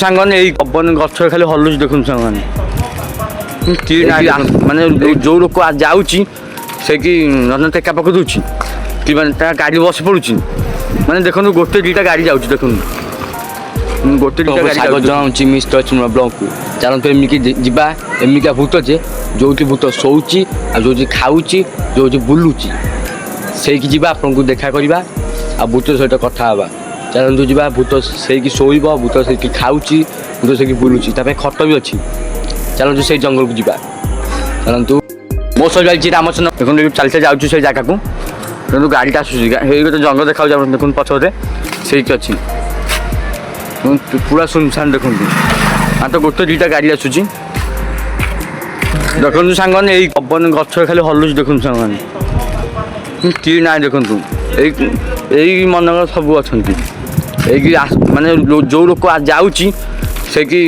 ସାଙ୍ଗମାନେ ଏଇ ପବନ ଗଛ ଖାଲି ହଲୁଛି ଦେଖନ୍ତୁ ସାଙ୍ଗମାନେ ମାନେ ଯେଉଁ ଲୋକ ଯାଉଛି ସେ କି ଟେକା ପକେଇ ଦେଉଛି କି ମାନେ ତା ଗାଡ଼ି ବସି ପଡ଼ୁଛି ମାନେ ଦେଖନ୍ତୁ ଗୋଟେ ଦୁଇଟା ଗାଡ଼ି ଯାଉଛି ଦେଖନ୍ତୁ ଗୋଟେ ଦୁଇଟା ଗାଡ଼ି ଜଣାଉଛି ମିଷ୍ଟର ଚୁମା ବ୍ଲକକୁ ଚାଲନ୍ତୁ ଏମିତି ଯିବା ଏମିତିକା ଭୂତ ଯେ ଯେଉଁଠି ଭୂତ ଶୋଉଛି ଆଉ ଯେଉଁଠି ଖାଉଛି ଯେଉଁଠି ବୁଲୁଛି ସେଇକି ଯିବା ଆପଣଙ୍କୁ ଦେଖା କରିବା ଆଉ ଭୂତ ସହିତ କଥା ହେବା। ଚାଲନ୍ତୁ ଯିବା ଭୂତ ସେଇକି ଶୋଇବ ଭୂତ ସେଇଠି ଖାଉଛି ଭୂତ ସେଇଠି ବୁଲୁଛି ତା ପାଇଁ ଖଟ ବି ଅଛି। ଚାଲନ୍ତୁ ସେଇ ଜଙ୍ଗଲକୁ ଯିବା ଚାଲନ୍ତୁ ମୋ ସହ ଯାଇଛି ରାମଚନ୍ଦ୍ର ଦେଖନ୍ତୁ ଚାଲି ଚାଲି ଯାଉଛୁ ସେଇ ଜାଗାକୁ ଦେଖନ୍ତୁ ଗାଡ଼ିଟା ଆସୁଛି ହେଇ ଗୋଟେ ଜଙ୍ଗଲ ଦେଖାଯାଉଛି ଆପଣ ଦେଖନ୍ତୁ ପଛରେ ସେଇଠି ଅଛି ପୁରା ସୁନସାନ ଦେଖନ୍ତୁ ଆଉ ତ ଗୋଟେ ଦୁଇଟା ଗାଡ଼ି ଆସୁଛି ଦେଖନ୍ତୁ ସାଙ୍ଗମାନେ ଏଇ ପବନ ଗଛ ଖାଲି ହଲୁଛି ଦେଖନ୍ତୁ ସାଙ୍ଗମାନେ କିଏ ନାହିଁ ଦେଖନ୍ତୁ ଏଇ ମନର ସବୁ ଅଛନ୍ତି ଏଇକି ମାନେ ଯେଉଁ ଲୋକ ଯାଉଛି ସେ କି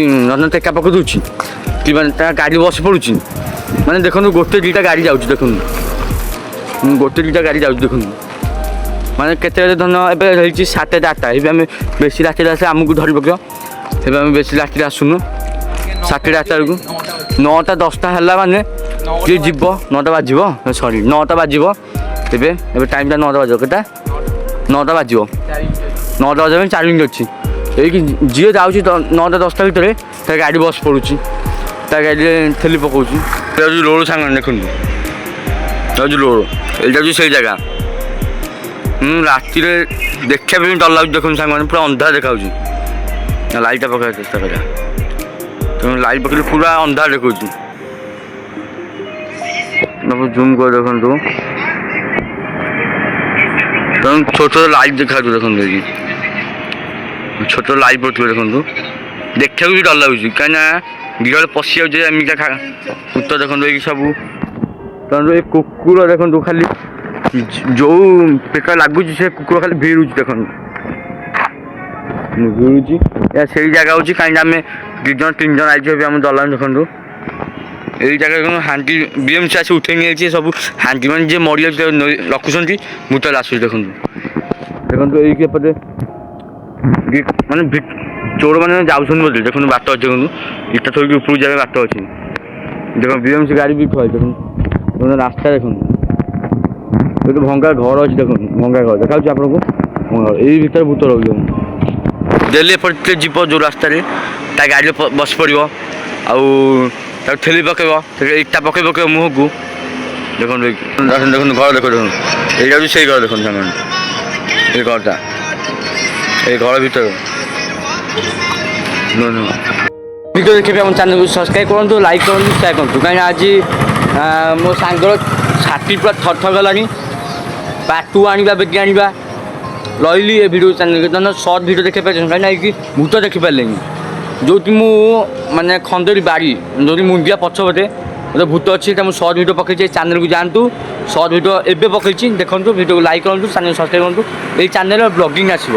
ଟେକା ପକେଇ ଦେଉଛି କି ମାନେ ତା ଗାଡ଼ି ବସି ପଡ଼ୁଛି ମାନେ ଦେଖନ୍ତୁ ଗୋଟେ ଦୁଇଟା ଗାଡ଼ି ଯାଉଛି ଦେଖନ୍ତୁ ଗୋଟେ ଦୁଇଟା ଗାଡ଼ି ଯାଉଛି ଦେଖନ୍ତୁ ମାନେ କେତେବେଳେ ଧନ ଏବେ ହେଇଛି 7ଟା 8ଟା ଏବେ ଆମେ ବେଶୀ ରାତିରେ ଆସିଲେ ଆମକୁ ଧରି ପକେଇବ ଏବେ ଆମେ ବେଶୀ ରାତିରେ ଆସୁନୁ 7ଟା 8ଟା ବେଳକୁ 9ଟା 10ଟା ହେଲା ମାନେ କିଏ ଯିବ 9ଟା ବାଜିବ ସରି 9ଟା ବାଜିବ ଏବେ ଟାଇମ୍ଟା 9ଟା ବାଜିବ କେତେ 9ଟା ବାଜିବ 9ଟା ବାଜିବା ପାଇଁ 4 ମିନିଟ୍ ଅଛି ଏଇକି ଯିଏ ଯାଉଛି 9ଟା 10ଟା ଭିତରେ ତା ଗାଡ଼ି ବସି ପଡ଼ୁଛି ତା ଗାଡ଼ିରେ ଠେଲି ପକାଉଛି ଯାଉଛି ରୋଡ଼ ସାଙ୍ଗମାନେ ଦେଖନ୍ତୁ ଯାଉଛି ରୋଡ଼ ଏଇଟା ହେଉଛି ସେଇ ଜାଗା ରାତିରେ ଦେଖିବା ପାଇଁ ଡର ଲାଗୁଛି ଦେଖନ୍ତୁ ସାଙ୍ଗମାନେ ପୁରା ଅନ୍ଧାର ଦେଖାଯାଉଛି ଲାଇଟ୍ଟା ପକାଇବା ଚେଷ୍ଟା କରିବା ତେଣୁ ଲାଇଟ୍ ପକେଇଲେ ପୁରା ଅନ୍ଧାର ଦେଖାଉଛି ଜୁମ୍ କରି ଦେଖନ୍ତୁ ତେଣୁ ଛୋଟ ଲାଇଟ୍ ଦେଖାଯାଉଛି ଦେଖନ୍ତୁ ଏଇଠି ଛୋଟ ଲାଇଟ୍ ପଡ଼ିଥିବ ଦେଖନ୍ତୁ ଦେଖିବାକୁ ବି ଡର ଲାଗୁଛି କାହିଁକିନା ଗିଳରେ ପଶି ଯାଉଛି ଏମିତିକା ଭୂତ ଦେଖନ୍ତୁ ଏଇ ସବୁ ତେଣୁ ଏ କୁକୁର ଦେଖନ୍ତୁ ଖାଲି ଯେଉଁ ପେଟ ଲାଗୁଛି ସେ କୁକୁର ଖାଲି ଭିଡ଼ୁଛି ଦେଖନ୍ତୁ ଭିଡ଼ୁଛି ଏହା ସେଇ ଜାଗା ହେଉଛି କାହିଁକି ଆମେ 2 ଜଣ 3 ଜଣ ଆଇଛୁ ଏବେ ଆମେ ଡଲାନି ଦେଖନ୍ତୁ ଏଇ ଜାଗାରେ କ'ଣ ହାଣ୍ଡି BMC ଆସି ଉଠେଇ ନେଇଯାଇଛି ସବୁ ହାଣ୍ଡି ମାନେ ଯିଏ ମରିଯାଉଛି ରଖୁଛନ୍ତି ଭୂତରେ ଆସୁଛି ଦେଖନ୍ତୁ ଦେଖନ୍ତୁ ଏଇକି ଏପଟେ ମାନେ ଚୋର ମାନେ ଯାଉଛନ୍ତି ବୋଧେ ଦେଖନ୍ତୁ ବାଟ ଅଛି ଦେଖନ୍ତୁ ଇଟା ଥୋଇକି ଉପରକୁ ଯିବା ବାଟ ଅଛି ଦେଖନ୍ତୁ BMC ଗାଡ଼ି ବି ଥୁଆ ଦେଖନ୍ତୁ ରାସ୍ତା ଦେଖନ୍ତୁ ଏଠି ଭଙ୍ଗା ଘର ଅଛି ଦେଖନ୍ତୁ ଭଙ୍ଗା ଘର ଦେଖାଯାଉଛି ଆପଣଙ୍କୁ ଏଇ ଭିତରେ ଭୂତ ରହୁଛି ଡେଲି ଏପଟେ ଯିବ ଯେଉଁ ରାସ୍ତାରେ ତା ଗାଡ଼ିରେ ବସି ପଡ଼ିବ ଆଉ ତାକୁ ଠେଲି ପକେଇବ ଇଟା ପକେଇ ପକେଇବ ମୁହଁକୁ ଦେଖନ୍ତୁ ଦେଖନ୍ତୁ ଘର ଦେଖନ୍ତୁ ଏଇଟା ହେଉଛି ସେଇ ଘର ଦେଖନ୍ତୁ ସେମାନେ ଏଇ ଘରଟା ଏଇ ଘର ଭିତରେ ଭିଡ଼ିଓ ଦେଖିବେ ଆମ ଚ୍ୟାନେଲକୁ ସବସ୍କ୍ରାଇବ୍ କରନ୍ତୁ ଲାଇକ୍ କରନ୍ତୁ ସେୟାର କରନ୍ତୁ କାହିଁକିନା ଆଜି ମୋ ସାଙ୍ଗର ଛାତି ପୁରା ଥର ଗଲାଣି ପାର୍ଟ 2 ଆଣିବା ବେଗି ଆଣିବା ରହିଲି ଏ ଭିଡ଼ିଓ ଚ୍ୟାନେଲ୍ ସର୍ଟ ଭିଡ଼ିଓ ଦେଖିବା ପାଇଛନ୍ତି କାହିଁକିନା ଏଇକି ଭୂତ ଦେଖିପାରିଲେନି ଯେଉଁଠି ମୁଁ ମାନେ ଖଣ୍ଡରୀ ବାଡ଼ି ଯେଉଁଠି ମୁଣ୍ଡିଆ ପଛପଟେ ଗୋଟେ ଭୂତ ଅଛି ତା ମୁଁ ସର୍ଟ ଭିଡ଼ିଓ ପକାଇଛି ଏ ଚ୍ୟାନେଲକୁ ଯାଆନ୍ତୁ ସର୍ଟ ଭିଡ଼ିଓ ଏବେ ପକାଇଛି ଦେଖନ୍ତୁ ଭିଡ଼ିଓକୁ ଲାଇକ୍ କରନ୍ତୁ ଚ୍ୟାନେଲ୍ ସବସ୍କ୍ରାଇବ୍ କରନ୍ତୁ ଏଇ ଚ୍ୟାନେଲ୍ର ବ୍ଲଗିଂ ଆସିବ।